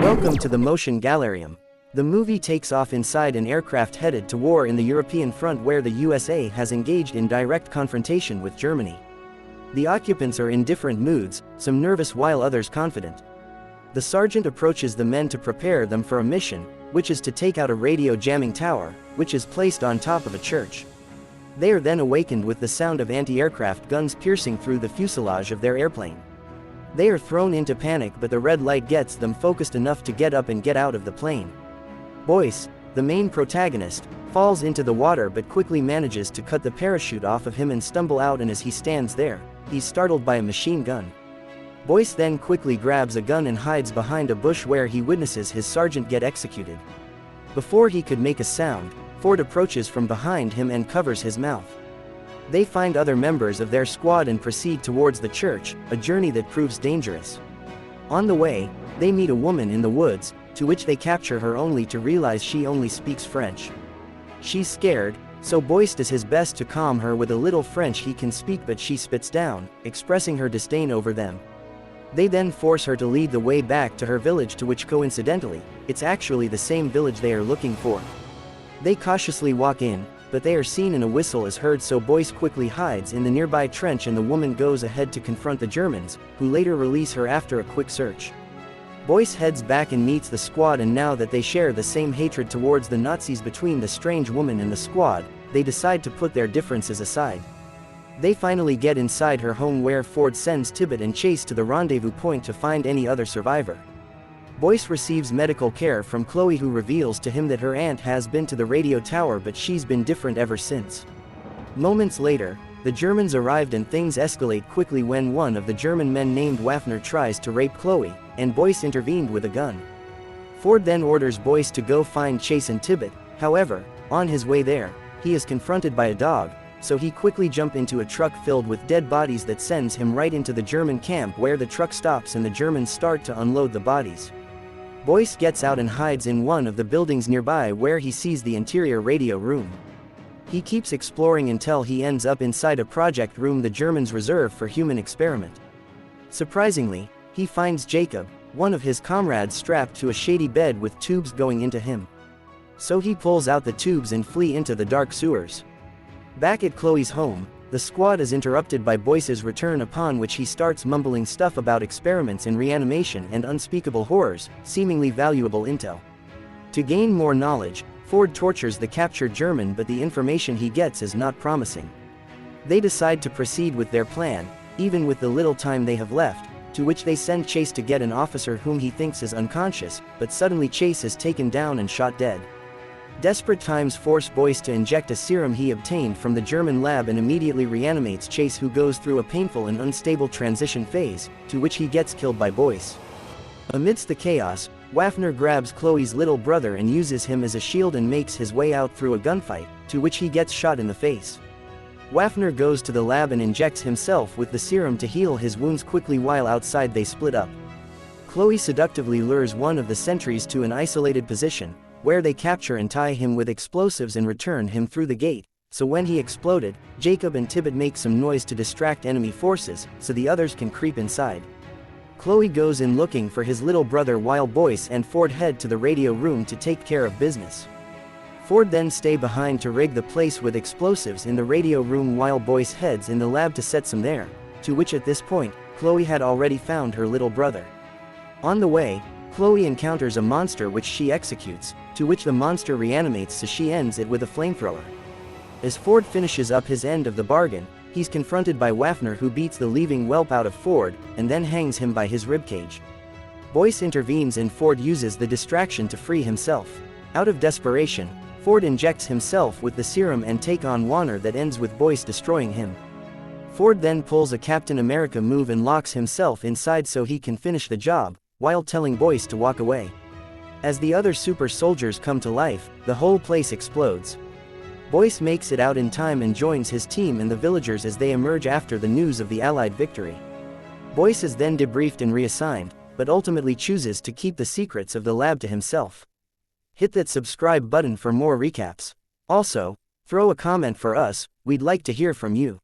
Welcome to the Motion Gallerium. The movie takes off inside an aircraft headed to war in the European front where the USA has engaged in direct confrontation with Germany. The occupants are in different moods, some nervous while others confident. The sergeant approaches the men to prepare them for a mission, which is to take out a radio jamming tower, which is placed on top of a church. They are then awakened with the sound of anti-aircraft guns piercing through the fuselage of their airplane. They are thrown into panic, but the red light gets them focused enough to get up and get out of the plane. Boyce, the main protagonist, falls into the water but quickly manages to cut the parachute off of him and stumble out, and as he stands there, he's startled by a machine gun. Boyce then quickly grabs a gun and hides behind a bush where he witnesses his sergeant get executed. Before he could make a sound, Ford approaches from behind him and covers his mouth. They find other members of their squad and proceed towards the church, a journey that proves dangerous. On the way, they meet a woman in the woods, to which they capture her only to realize she only speaks French. She's scared, so Boyce does his best to calm her with a little French he can speak, but she spits down, expressing her disdain over them. They then force her to lead the way back to her village, to which coincidentally, it's actually the same village they are looking for. They cautiously walk in, but they are seen and a whistle is heard, so Boyce quickly hides in the nearby trench and the woman goes ahead to confront the Germans, who later release her after a quick search. Boyce heads back and meets the squad, and now that they share the same hatred towards the Nazis between the strange woman and the squad, they decide to put their differences aside. They finally get inside her home where Ford sends Tibbet and Chase to the rendezvous point to find any other survivor. Boyce receives medical care from Chloe, who reveals to him that her aunt has been to the radio tower but she's been different ever since. Moments later, the Germans arrived and things escalate quickly when one of the German men named Waffner tries to rape Chloe, and Boyce intervened with a gun. Ford then orders Boyce to go find Chase and Tibbet. However, on his way there, he is confronted by a dog, so he quickly jumps into a truck filled with dead bodies that sends him right into the German camp, where the truck stops and the Germans start to unload the bodies. Boyce gets out and hides in one of the buildings nearby where he sees the interior radio room. He keeps exploring until he ends up inside a project room the Germans reserve for human experiment. Surprisingly, he finds Jacob, one of his comrades, strapped to a shady bed with tubes going into him. So he pulls out the tubes and flee into the dark sewers. Back at Chloe's home, the squad is interrupted by Boyce's return, upon which he starts mumbling stuff about experiments in reanimation and unspeakable horrors, seemingly valuable intel. To gain more knowledge, Ford tortures the captured German, but the information he gets is not promising. They decide to proceed with their plan, even with the little time they have left, to which they send Chase to get an officer whom he thinks is unconscious, but suddenly Chase is taken down and shot dead. Desperate times force Boyce to inject a serum he obtained from the German lab and immediately reanimates Chase, who goes through a painful and unstable transition phase, to which he gets killed by Boyce. Amidst the chaos, Waffner grabs Chloe's little brother and uses him as a shield and makes his way out through a gunfight, to which he gets shot in the face. Waffner goes to the lab and injects himself with the serum to heal his wounds quickly. While outside, they split up. Chloe seductively lures one of the sentries to an isolated position, where they capture and tie him with explosives and return him through the gate, so when he exploded, Jacob and Tibbet make some noise to distract enemy forces, so the others can creep inside. Chloe goes in looking for his little brother while Boyce and Ford head to the radio room to take care of business. Ford then stay behind to rig the place with explosives in the radio room while Boyce heads in the lab to set some there, to which at this point, Chloe had already found her little brother. On the way, Chloe encounters a monster which she executes, to which the monster reanimates, so she ends it with a flamethrower. As Ford finishes up his end of the bargain, he's confronted by Waffner, who beats the leaving whelp out of Ford, and then hangs him by his ribcage. Boyce intervenes and Ford uses the distraction to free himself. Out of desperation, Ford injects himself with the serum and take on Waffner that ends with Boyce destroying him. Ford then pulls a Captain America move and locks himself inside so he can finish the job, while telling Boyce to walk away. As the other super soldiers come to life, the whole place explodes. Boyce makes it out in time and joins his team and the villagers as they emerge after the news of the Allied victory. Boyce is then debriefed and reassigned, but ultimately chooses to keep the secrets of the lab to himself. Hit that subscribe button for more recaps. Also, throw a comment for us, we'd like to hear from you.